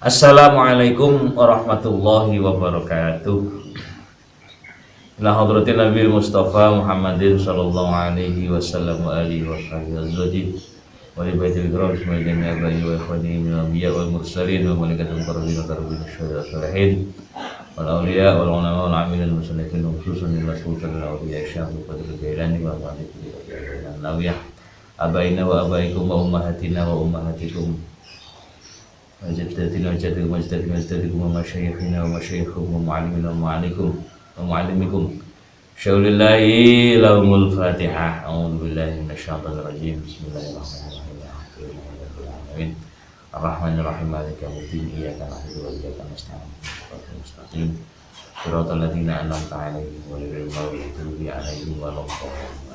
Assalamualaikum warahmatullahi wabarakatuh. Ila hadratin Nabi Mustafa Muhammadin sallallahu alaihi wasallam wa alihi wa sahbihi azwajih wa li baitil kiram semuanya abai wa ikhwani minal anbiya wal mursalin wa malaikatul muqarrabin wa karabin syuhada salihin wal awliya wal ulama wal amilin musannifin khususan lil sultan al awliya syaikhul qadir jailani wa ma'alihi wa nawiyah abaina wa abaikum wa ummahatina wa ummahatikum وجدتنا وجدتكم وجدتكم وجدتكم ومشايخنا ومشايخكم ومعلمنا ومعلمكم شاول الله لهم الفاتحة أعوذ بالله من الشيطان الرجيم بسم الله الرحمن الرحيم الرحمن الرحيم مالك يوم الدين إياك نعبد وإياك نستعين صراط المستقيم صراط الذين أنعمت عليهم غير المغضوب عليهم ولا الضالين.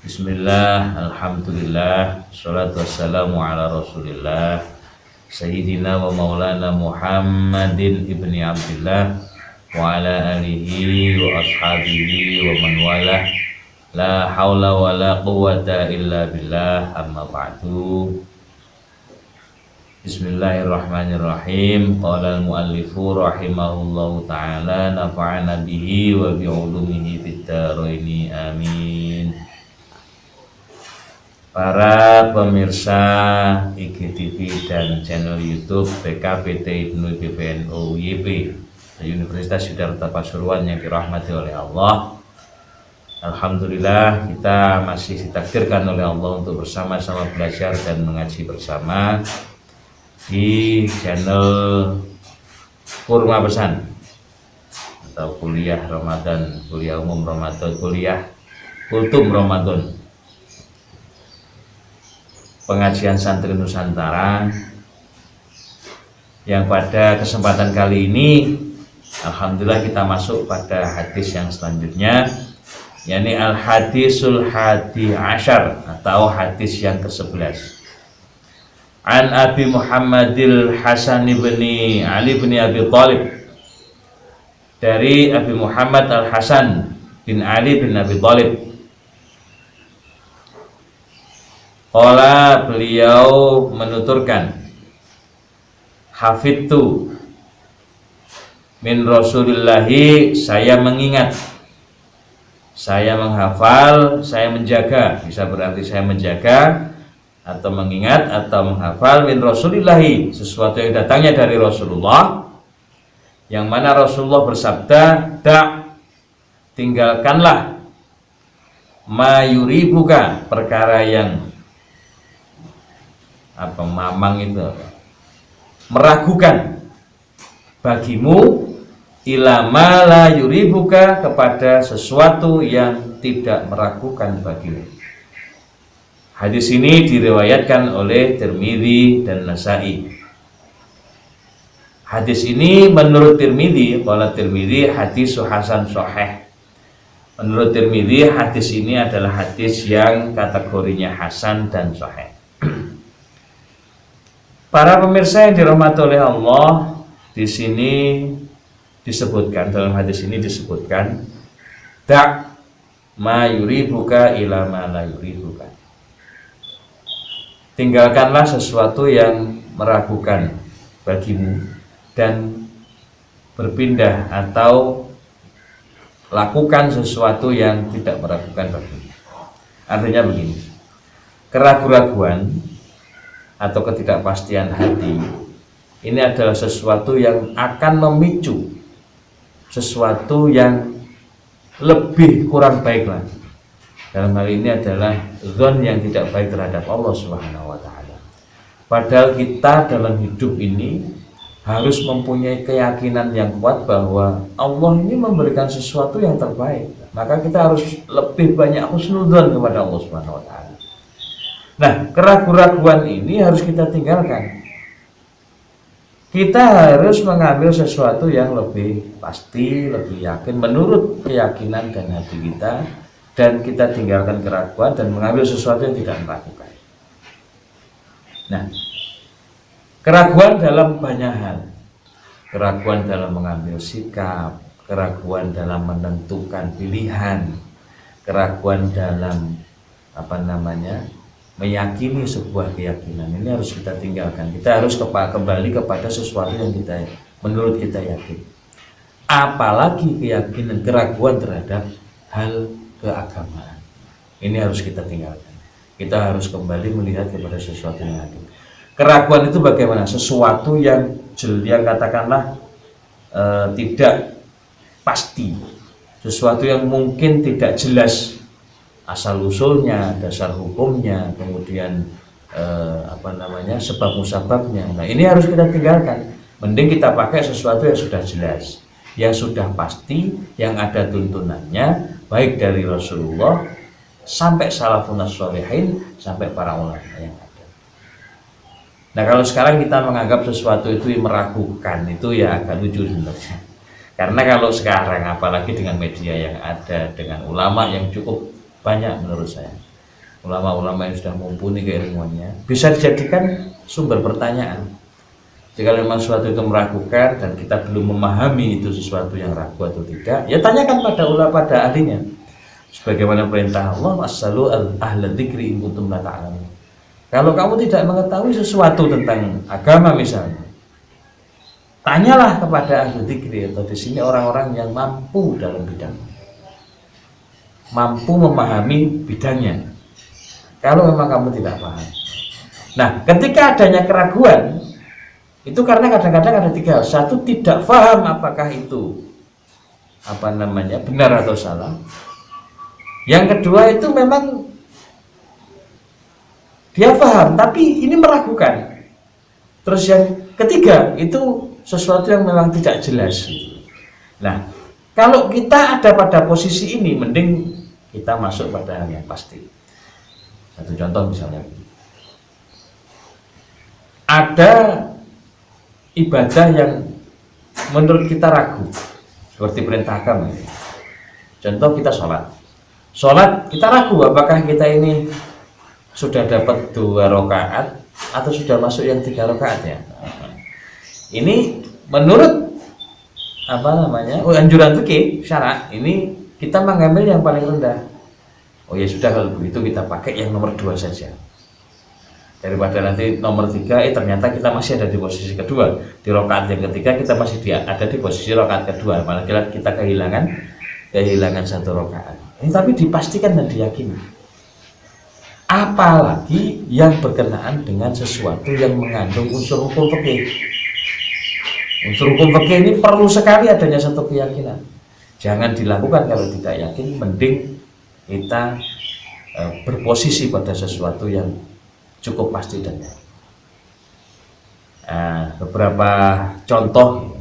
Bismillah, alhamdulillah, salatu wassalamu ala rasulillah Sayyidina wa maulana Muhammadin ibni Abdillah wa ala alihi wa ashabihi wa man wala la hawla wa la quwwata illa billah amma ba'du. Bismillahirrahmanirrahim. Qala al-muallifu rahimahullahu ta'ala nafa'ana bihi wa bi'ulumihi fid dharaini amin. Para pemirsa IGTV dan channel YouTube PKPT Ibnu PBNU YP Universitas Siddhartha Pasuruan yang dirahmati oleh Allah. Alhamdulillah kita masih ditakdirkan oleh Allah untuk bersama-sama belajar dan mengaji bersama di channel Kurma Pesan atau kuliah Ramadan, kuliah umum Ramadan, kuliah kultum Ramadan, pengajian santri Nusantara, yang pada kesempatan kali ini alhamdulillah kita masuk pada hadis yang selanjutnya, yakni al-hadisul hadi asyar atau hadis yang ke-11. An Abi Muhammadil Hasan bin Ali bin Abi Thalib, dari Abi Muhammad Al-Hasan bin Ali bin Abi Thalib. Qala, beliau menuturkan, hafidtu min Rasulillahi, saya mengingat, saya menghafal, saya menjaga, bisa berarti saya menjaga atau mengingat atau menghafal min Rasulillahi, sesuatu yang datangnya dari Rasulullah, yang mana Rasulullah bersabda, tinggalkanlah ma yuribuka, perkara yang mamang itu meragukan bagimu, ilama la yuribuka, kepada sesuatu yang tidak meragukan bagimu. Hadis ini diriwayatkan oleh Tirmidzi dan Nasa'i. Hadis ini menurut Tirmidzi, qala Tirmidzi hadisu hasan sahih. Menurut Tirmidzi hadis ini adalah hadis yang kategorinya hasan dan sahih. Para pemirsa yang dirahmati oleh Allah, di sini disebutkan, dalam hadis ini disebutkan, ma yuribuka ila ma la yuribuka. Tinggalkanlah sesuatu yang meragukan bagimu dan berpindah atau lakukan sesuatu yang tidak meragukan bagimu. Artinya begini, keraguan-raguan atau ketidakpastian hati ini adalah sesuatu yang akan memicu sesuatu yang lebih kurang baik lagi. Dalam hal ini adalah zon yang tidak baik terhadap Allah Subhanahu wa ta'ala. Padahal kita dalam hidup ini harus mempunyai keyakinan yang kuat bahwa Allah ini memberikan sesuatu yang terbaik. Maka kita harus lebih banyak husnudzon kepada Allah Subhanahu wa ta'ala. Nah, keraguan-raguan ini harus kita tinggalkan. Kita harus mengambil sesuatu yang lebih pasti, lebih yakin menurut keyakinan dan hati kita, dan kita tinggalkan keraguan dan mengambil sesuatu yang tidak meragukan. Nah, keraguan dalam banyak hal. Keraguan dalam mengambil sikap, keraguan dalam menentukan pilihan, keraguan dalam meyakini sebuah keyakinan ini harus kita tinggalkan. Kita harus kembali kepada sesuatu yang menurut kita yakin. Apalagi keyakinan, keraguan terhadap hal keagamaan. Ini harus kita tinggalkan. Kita harus kembali melihat kepada sesuatu yang yakin. Keraguan itu bagaimana? Sesuatu yang katakanlah tidak pasti, sesuatu yang mungkin tidak jelas asal usulnya, dasar hukumnya, kemudian sebab musababnya. Nah, ini harus kita tinggalkan. Mending kita pakai sesuatu yang sudah jelas, yang sudah pasti, yang ada tuntunannya, baik dari Rasulullah sampai salafun sholihin, sampai para ulama yang ada. Nah, kalau sekarang kita menganggap sesuatu itu meragukan, itu ya agak lucu sebenarnya. Karena kalau sekarang, apalagi dengan media yang ada, dengan ulama yang cukup banyak menurut saya, ulama-ulama yang sudah mumpuni keilmuannya, bisa dijadikan sumber pertanyaan. Jika memang sesuatu itu meragukan dan kita belum memahami itu sesuatu yang ragu atau tidak, ya tanyakan pada ahlinya. Sebagaimana perintah Allah, "As'alu ahla dzikri in kuntum la ta'lamun." Kalau kamu tidak mengetahui sesuatu tentang agama misalnya, tanyalah kepada ahli dzikri, atau di sini orang-orang yang mampu dalam bidang, mampu memahami bidangnya. Kalau memang kamu tidak paham. Nah, ketika adanya keraguan, itu karena kadang-kadang ada tiga hal. Satu, tidak paham apakah itu benar atau salah. Yang kedua itu memang dia paham, tapi ini meragukan. Terus yang ketiga itu sesuatu yang memang tidak jelas. Nah, kalau kita ada pada posisi ini, mending kita masuk pada hal yang pasti. Satu contoh misalnya, ada ibadah yang menurut kita ragu, seperti perintah agama. Contoh, kita sholat kita ragu apakah kita ini sudah dapat 2 rakaat atau sudah masuk yang 3 rakaat ya. Ini menurut anjuran fikih syarak, ini kita mengambil yang paling rendah. Oh ya sudah, kalau begitu kita pakai yang nomor 2 saja, daripada nanti nomor 3 ternyata kita masih ada di posisi kedua, di rakaat yang ketiga kita masih ada di posisi rakaat kedua, malah kita kehilangan 1 rakaat. Ini tapi dipastikan dan diyakini. Apalagi yang berkenaan dengan sesuatu yang mengandung unsur hukum fikih. Unsur hukum fikih ini perlu sekali adanya satu keyakinan. Jangan dilakukan kalau tidak yakin. Mending kita berposisi pada sesuatu yang cukup pasti dan beberapa contoh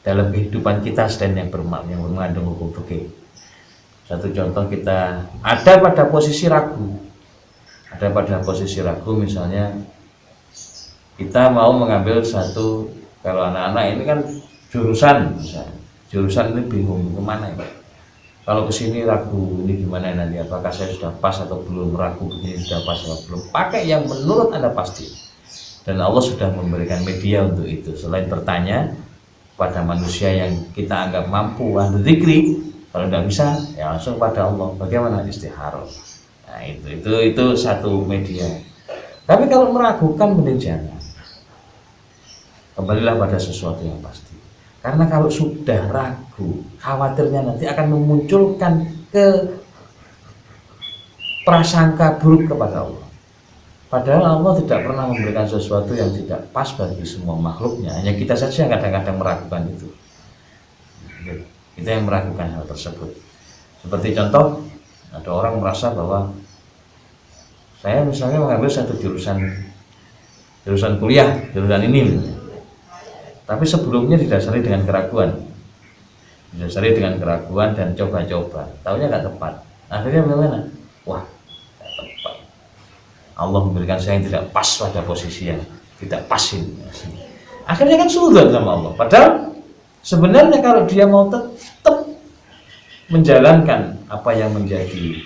dalam kehidupan kita selain yang mengandung hukum fikih. Satu contoh, kita ada pada posisi ragu. Misalnya kita mau mengambil satu, kalau anak-anak ini kan jurusan ini bingung kemana ya. Kalau kesini ragu, ini gimana nanti, apakah saya sudah pas atau belum, ragu ini sudah pas atau belum. Pakai yang menurut Anda pasti. Dan Allah sudah memberikan media untuk itu. Selain bertanya pada manusia yang kita anggap mampu, ahli dzikri, kalau tidak bisa ya langsung pada Allah. Bagaimana? Istikharah. Nah, itu satu media. Tapi kalau meragukan, mending jangan. Kembalilah pada sesuatu yang pasti. Karena kalau sudah ragu, khawatirnya nanti akan memunculkan prasangka buruk kepada Allah. Padahal Allah tidak pernah memberikan sesuatu yang tidak pas bagi semua makhluknya. Hanya kita saja yang kadang-kadang meragukan itu. Kita yang meragukan hal tersebut. Seperti contoh, ada orang merasa bahwa saya misalnya mengambil satu jurusan kuliah, jurusan ini, tapi sebelumnya didasari dengan keraguan dan coba-coba, taunya nggak tepat. Akhirnya bagaimana? Wah, nggak tepat. Allah memberikan saya yang tidak pas pada posisi yang tidak pas ini. Akhirnya kan sudah sama Allah. Padahal sebenarnya kalau dia mau tetap menjalankan apa yang menjadi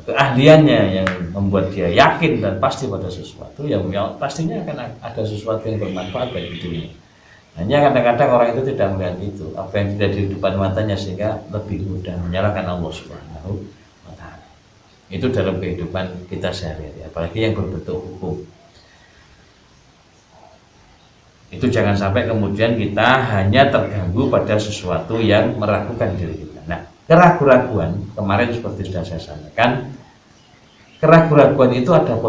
keahliannya, yang membuat dia yakin dan pasti pada sesuatu, ya pastinya akan ada sesuatu yang bermanfaat bagi dirinya. Hanya kadang-kadang orang itu tidak melihat itu, apa yang tidak di depan matanya, sehingga lebih mudah menyalahkan Allah Subhanahu wa Ta'ala. Itu dalam kehidupan kita sehari-hari, apalagi yang berbentuk hukum. Itu jangan sampai kemudian kita hanya terganggu pada sesuatu yang meragukan diri kita. Nah, keraguan kemarin seperti sudah saya sampaikan, keraguan itu ada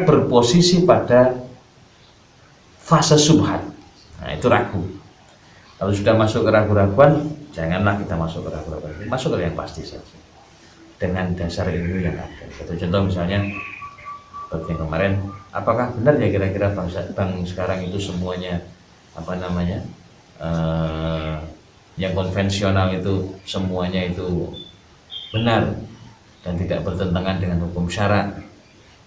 berposisi pada fase subhat. Nah, itu ragu. Kalau sudah masuk ke ragu-raguan, janganlah kita masuk ke ragu-raguan, masuk ke yang pasti saja dengan dasar ilmu yang ada. Contoh misalnya seperti yang kemarin, apakah benar ya kira-kira bank sekarang itu semuanya yang konvensional itu semuanya itu benar dan tidak bertentangan dengan hukum syara?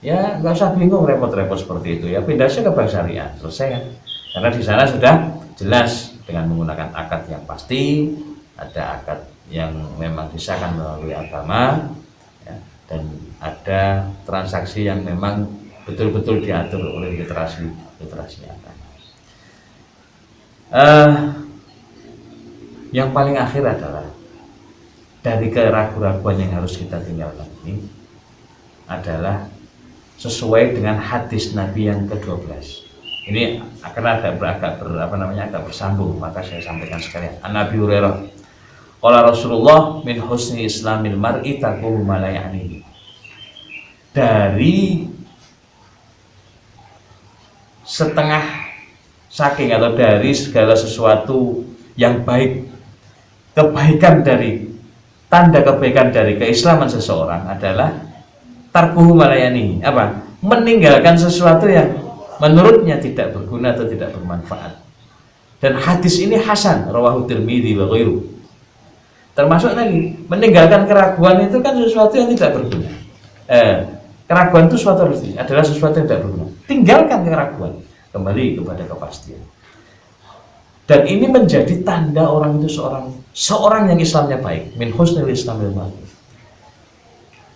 Ya nggak usah bingung repot-repot seperti itu, ya pindah saja ke bank syariah, selesai kan? Karena di sana sudah jelas dengan menggunakan akad yang pasti, ada akad yang memang disahkan melalui agama, ya, dan ada transaksi yang memang betul-betul diatur oleh literasi agama. Yang paling akhir adalah dari keraguan-raguan yang harus kita tinggalkan ini adalah sesuai dengan hadis Nabi yang ke-12. Ini akan agak bersambung, maka saya sampaikan sekalian. An-Nabi Hurairah, qala Rasulullah min husni islamil mar'i tarkuhu ma la ya'nihi. Dari setengah saking atau dari segala sesuatu yang baik, tanda kebaikan dari keislaman seseorang adalah tarkuhu ma la ya'nihi. Apa? Meninggalkan sesuatu yang menurutnya tidak berguna atau tidak bermanfaat. Dan hadis ini hasan, rawahu Tirmidzi wa ghairu. Termasuk lagi meninggalkan keraguan itu kan sesuatu yang tidak berguna. Keraguan itu adalah sesuatu yang tidak berguna. Tinggalkan keraguan, kembali kepada kepastian. Dan ini menjadi tanda orang itu seorang yang Islamnya baik. Min husnil islamil mar'i.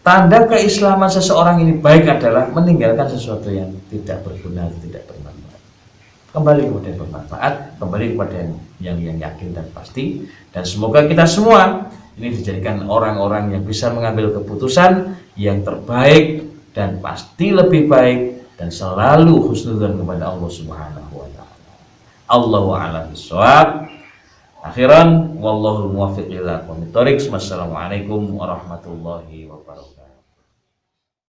Tanda keislaman seseorang ini baik adalah meninggalkan sesuatu yang tidak berguna, tidak bermanfaat. Kembali kepada yang bermanfaat, kembali kepada yang yakin dan pasti. Dan semoga kita semua ini dijadikan orang-orang yang bisa mengambil keputusan yang terbaik dan pasti lebih baik dan selalu husnudzon kepada Allah Subhanahu wa taala. Allahu a'lam bishawab. Akhiran, wallahul muwaffiq ila aqwamit thoriq. Wassalamualaikum warahmatullahi wabarakatuh.